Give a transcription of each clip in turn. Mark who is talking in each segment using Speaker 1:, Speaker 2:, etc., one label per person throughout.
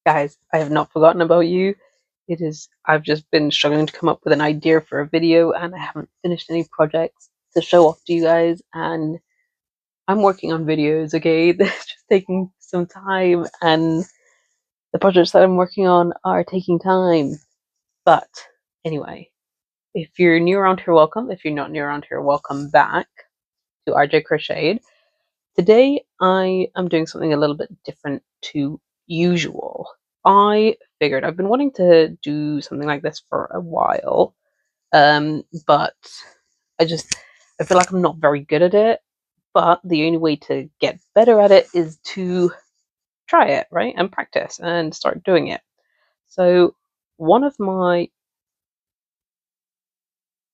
Speaker 1: Guys, I have not forgotten about you. I've just been struggling to come up with an idea for a video and I haven't finished any projects to show off to you guys. And I'm working on videos, okay? It's just taking some time and the projects that I'm working on are taking time. But anyway, if you're new around here, welcome. If you're not new around here, welcome back to RJ Crocheted. Today I am doing something a little bit different to usual. I figured I've been wanting to do something like this for a while, but I feel like I'm not very good at it. But the only way to get better at it is to try it, right, and practice and start doing it. So one of my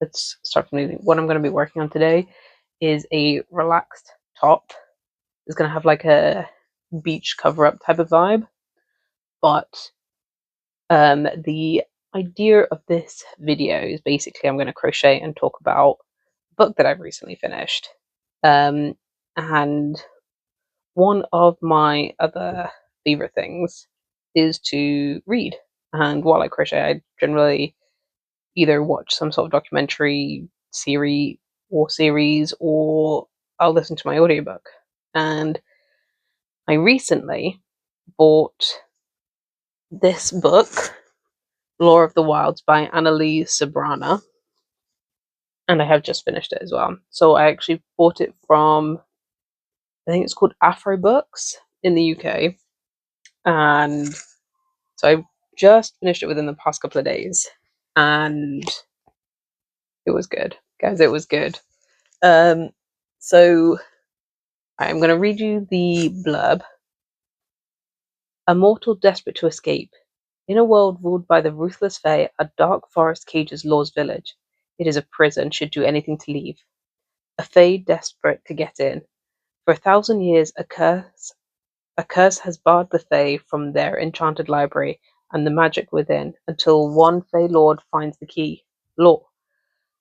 Speaker 1: let's start from what I'm going to be working on today is a relaxed top. It's going to have like a beach cover up type of vibe, but the idea of this video is basically I'm going to crochet and talk about a book that I've recently finished. And one of my other favorite things is to read. And while I crochet, I generally either watch some sort of documentary series or I'll listen to my audiobook. And I recently bought this book, Lore of the Wilds by Analeigh Sbrana, and I have just finished it as well. So I actually bought it from, I think it's called Afrori Books in the UK, and so I just finished it within the past couple of days, and it was good, guys. It was good. So I'm going to read you the blurb. A mortal desperate to escape. In a world ruled by the ruthless Fae, a dark forest cages Lore's village. It is a prison, should do anything to leave. A Fae desperate to get in. For 1,000 years, a curse has barred the Fae from their enchanted library and the magic within, until one Fae Lord finds the key, Lore,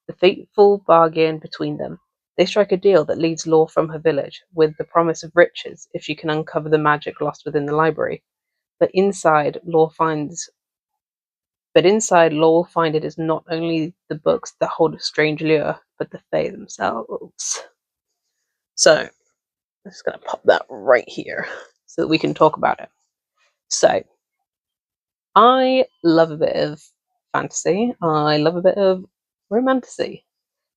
Speaker 1: the fateful bargain between them. They strike a deal that leads Lore from her village, with the promise of riches if she can uncover the magic lost within the library. But inside, Lore will find it is not only the books that hold a strange lure, but the Fae themselves. So, I'm just going to pop that right here so that we can talk about it. So, I love a bit of fantasy. I love a bit of romantasy.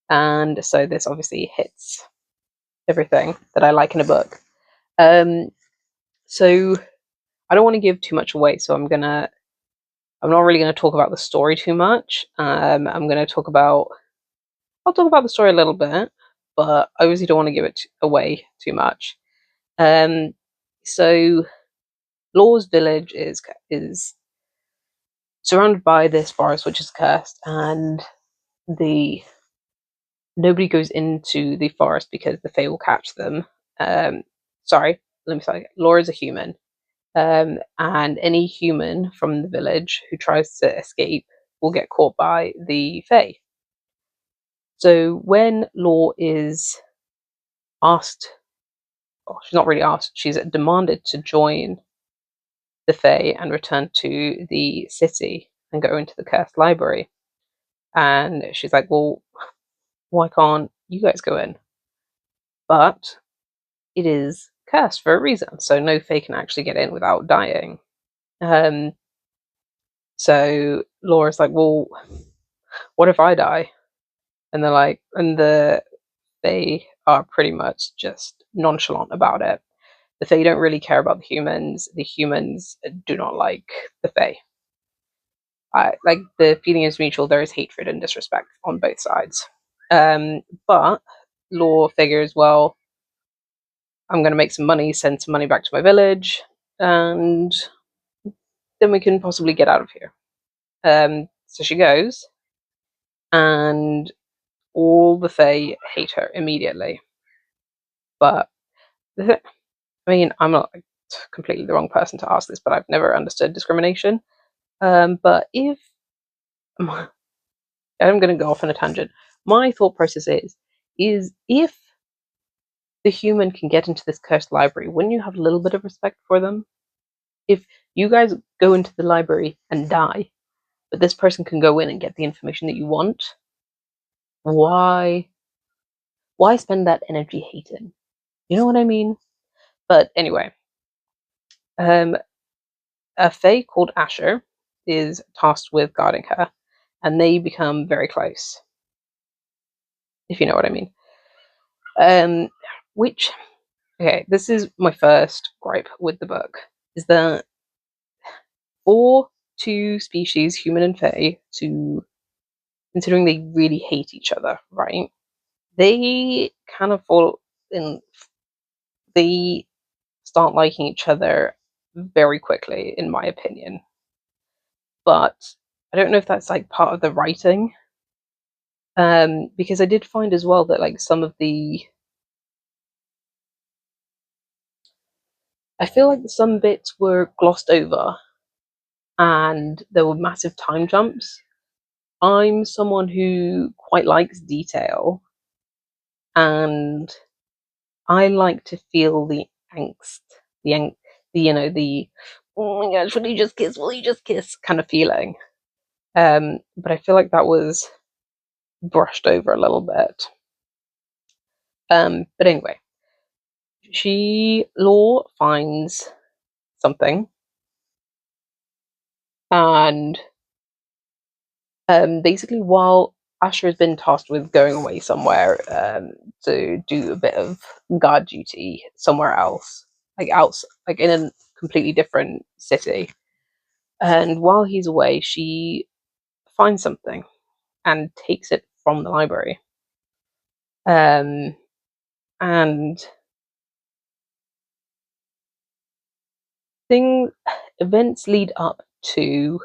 Speaker 1: And so this obviously hits everything that I like in a book. So I don't want to give too much away, so I'm not really gonna talk about the story too much. I'll talk about the story a little bit, but I obviously don't want to give it away too much. So Lore's village is surrounded by this forest which is cursed, and nobody goes into the forest because the Fae will catch them. Sorry, let me say, Lore is a human. And any human from the village who tries to escape will get caught by the Fae. So when Lore is asked, well, she's not really asked, she's demanded to join the Fae and return to the city and go into the cursed library. And she's like, well, why can't you guys go in? But it is cursed for a reason, so no Fae can actually get in without dying. So Laura's like, well, what if I die? And they're like, and they are pretty much just nonchalant about it. The Fae don't really care about the humans. The humans do not like the Fae. Like, the feeling is mutual. There is hatred and disrespect on both sides. But Lore figures, well, I'm going to make some money, send some money back to my village, and then we can possibly get out of here. So she goes, and all the Fae hate her immediately. But I mean, I'm not completely the wrong person to ask this, but I've never understood discrimination. But if I'm going to go off on a tangent, my thought process is if the human can get into this cursed library, wouldn't you have a little bit of respect for them? If you guys go into the library and die, but this person can go in and get the information that you want. Why spend that energy hating? You know what I mean? But anyway, a fae called Asher is tasked with guarding her, and they become very close, if you know what I mean. Which, okay, this is my first gripe with the book, is that for two species, human and fae, to, considering they really hate each other, right? They kind of fall in, they start liking each other very quickly, in my opinion. But I don't know if that's like part of the writing. Because I did find as well that like some of the, I feel like some bits were glossed over and there were massive time jumps. I'm someone who quite likes detail, and I like to feel the angst, the oh my gosh, will you just kiss? Will you just kiss? Kind of feeling. But I feel like that was brushed over a little bit. But anyway, Law finds something, and basically, while Asher has been tasked with going away somewhere to do a bit of guard duty somewhere else, like in a completely different city. And while he's away, she finds something and takes it from the library. And events lead up to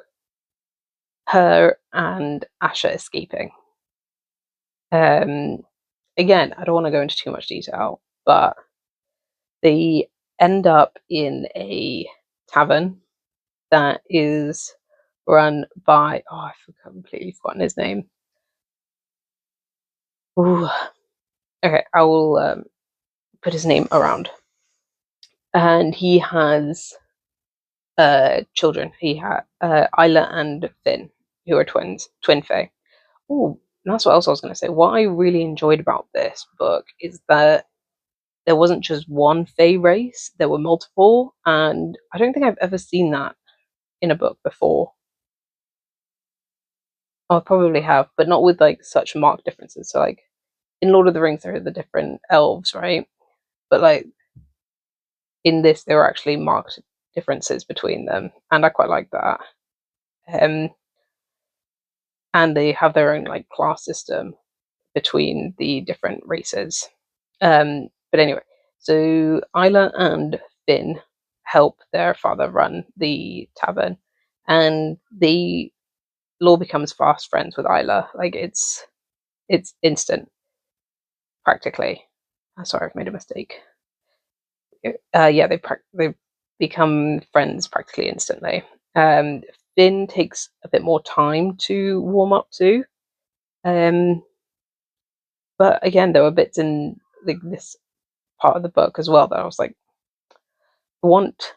Speaker 1: her and Asher escaping. Again, I don't want to go into too much detail, but they end up in a tavern that is run by, oh, I've completely forgotten his name. Ooh. Okay, I will put his name around. And he has children. He had Isla and Finn, who are twin fae. Oh, that's what else I was going to say. What I really enjoyed about this book is that there wasn't just one fae race, there were multiple, and I don't think I've ever seen that in a book before. I probably have, but not with like such marked differences. So like in Lord of the Rings, there are the different elves, right? But like in this, there are actually marked differences between them, and I quite like that. And they have their own like class system between the different races. But anyway, so Isla and Finn help their father run the tavern, and Law becomes fast friends with Isla. Like it's instant, practically. Sorry, I've made a mistake. Yeah, they become friends practically instantly. Finn takes a bit more time to warm up to, but again, there were bits in like this part of the book as well that I was like, I want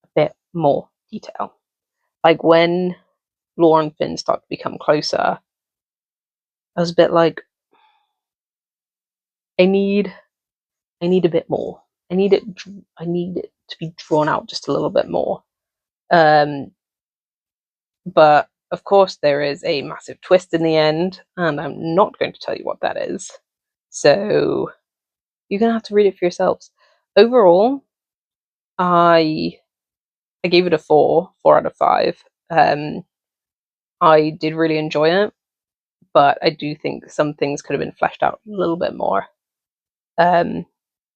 Speaker 1: a bit more detail. Like when Law and Finn start to become closer, I was a bit like, I need a bit more. I need it to be drawn out just a little bit more. But of course, there is a massive twist in the end, and I'm not going to tell you what that is. So you're gonna have to read it for yourselves. Overall, I gave it a 4 out of 5. I did really enjoy it, but I do think some things could have been fleshed out a little bit more. But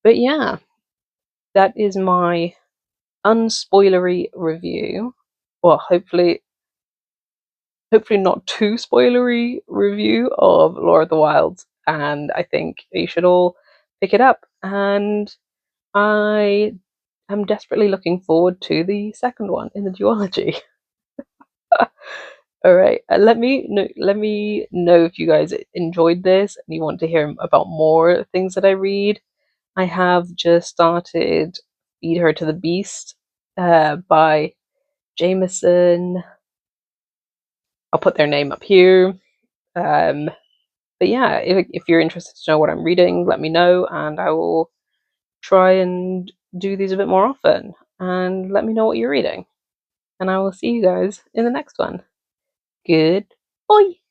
Speaker 1: yeah, that is my unspoilery review. Well, hopefully not too spoilery review of Lord of the Wilds, and I think you should all pick it up. And I am desperately looking forward to the second one in the duology. All right, let me know if you guys enjoyed this and you want to hear about more things that I read. I have just started Feed Her to the Beast by Jameson. I'll put their name up here. But yeah, if you're interested to know what I'm reading, let me know, and I will try and do these a bit more often. And let me know what you're reading. And I will see you guys in the next one. Good. Bye.